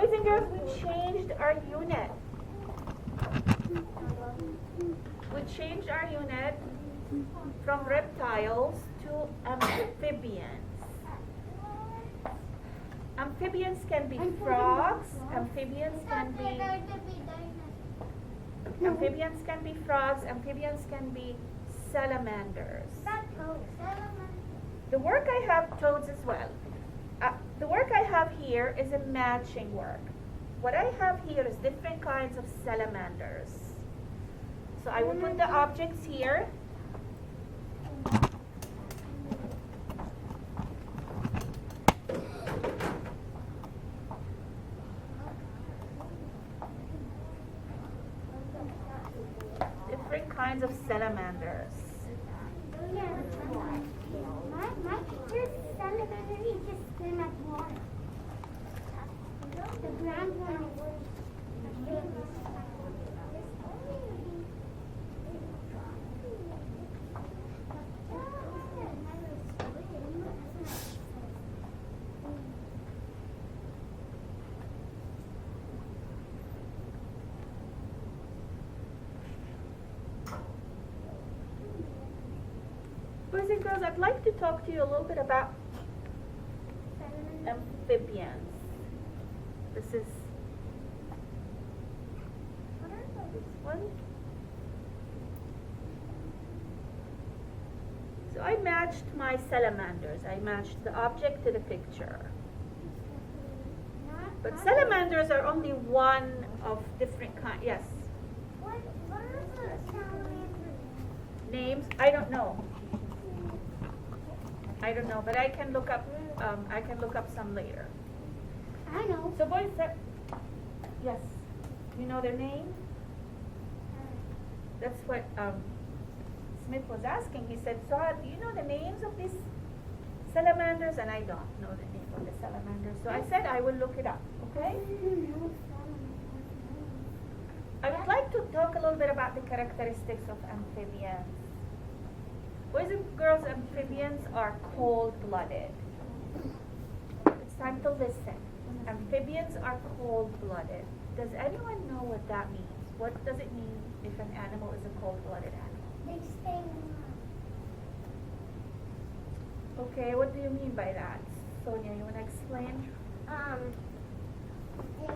Boys and girls, we changed our unit. We changed our unit from reptiles to amphibians. Amphibians can be frogs. Amphibians can be frogs. Amphibians can be salamanders. The work I have toads as well. The work I have here is a matching work. What I have here is different kinds of salamanders. So I will put the objects here. Different kinds of salamanders. My picture salamander is just swim at water. The ground one Boys and girls, I'd like to talk to you a little bit about amphibians. This is this one. So I matched my salamanders. I matched the object to the picture. But salamanders are only one of different kinds. Yes. What are the salamanders? Names? I don't know. I don't know, but I can look up. I can look up some later. I know. So boys, yes, you know their name. That's what Smith was asking. He said, "So, do you know the names of these salamanders?" And I don't know the name of the salamanders. So I said I will look it up. Okay. I would like to talk a little bit about the characteristics of amphibians. Boys and girls, amphibians are cold-blooded. It's time to listen. Amphibians are cold-blooded. Does anyone know what that means? What does it mean if an animal is a cold-blooded animal? They stay warm. Okay, what do you mean by that? Sonia, you want to explain? They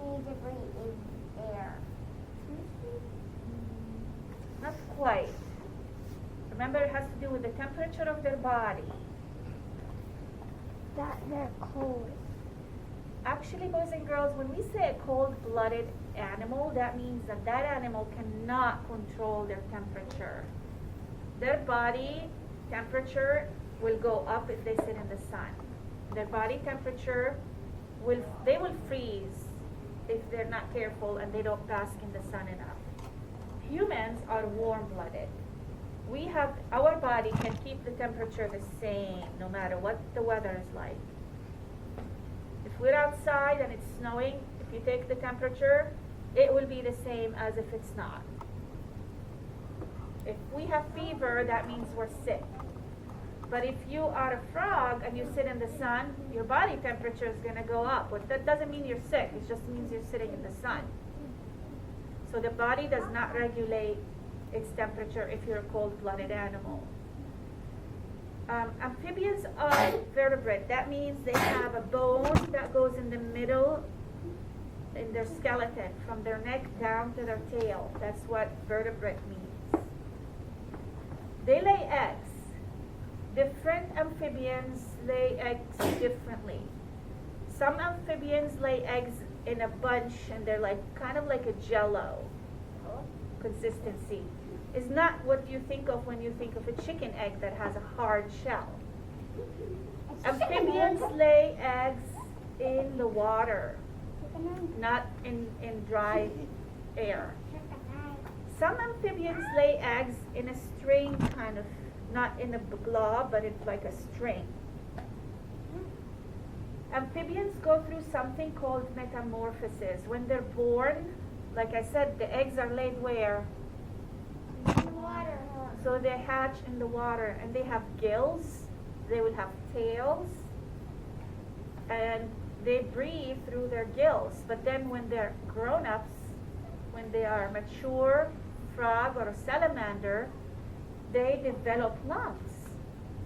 need to breathe in air. Not quite. Remember, it has to do with the temperature of their body. That they're cold. Actually, boys and girls, when we say a cold-blooded animal, that means that that animal cannot control their temperature. Their body temperature will go up if they sit in the sun. Their body temperature they will freeze if they're not careful and they don't bask in the sun enough. Humans are warm-blooded. Our body can keep the temperature the same no matter what the weather is like. If we're outside and it's snowing, if you take the temperature, it will be the same as if it's not. If we have fever, that means we're sick. But if you are a frog and you sit in the sun, your body temperature is going to go up. But that doesn't mean you're sick. It just means you're sitting in the sun. So the body does not regulate its temperature if you're a cold-blooded animal. Amphibians are vertebrate. That means they have a bone that goes in the middle in their skeleton, from their neck down to their tail. That's what vertebrate means. They lay eggs. Different amphibians lay eggs differently. Some amphibians lay eggs in a bunch and they're kind of like a jello consistency. Is not what you think of when you think of a chicken egg that has a hard shell. Amphibians lay eggs in the water, not in dry air. Some amphibians lay eggs in a string, kind of, not in a glob, but it's like a string. Amphibians go through something called metamorphosis. When they're born, like I said, the eggs are laid where? In the water. So they hatch in the water, and they have gills, they will have tails, and they breathe through their gills. But then when they're grown-ups, when they are mature frog or a salamander, they develop lungs.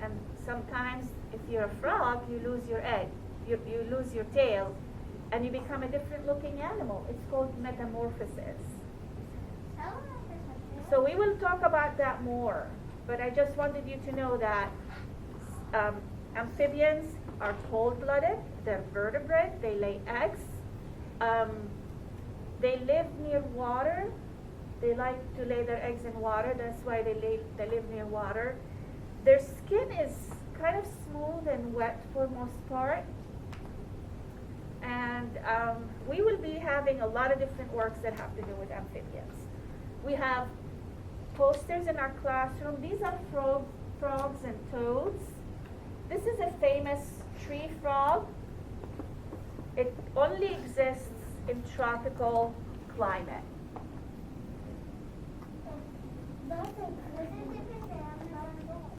And sometimes if you're a frog, you lose your egg, you lose your tail, and you become a different looking animal. It's called metamorphosis. So we will talk about that more, but I just wanted you to know that amphibians are cold-blooded, they're vertebrate, they lay eggs, they live near water, they like to lay their eggs in water, that's why they live near water. Their skin is kind of smooth and wet for most part. And we will be having a lot of different works that have to do with amphibians. We have posters in our classroom. These are frogs and toads. This is a famous tree frog. It only exists in tropical climate.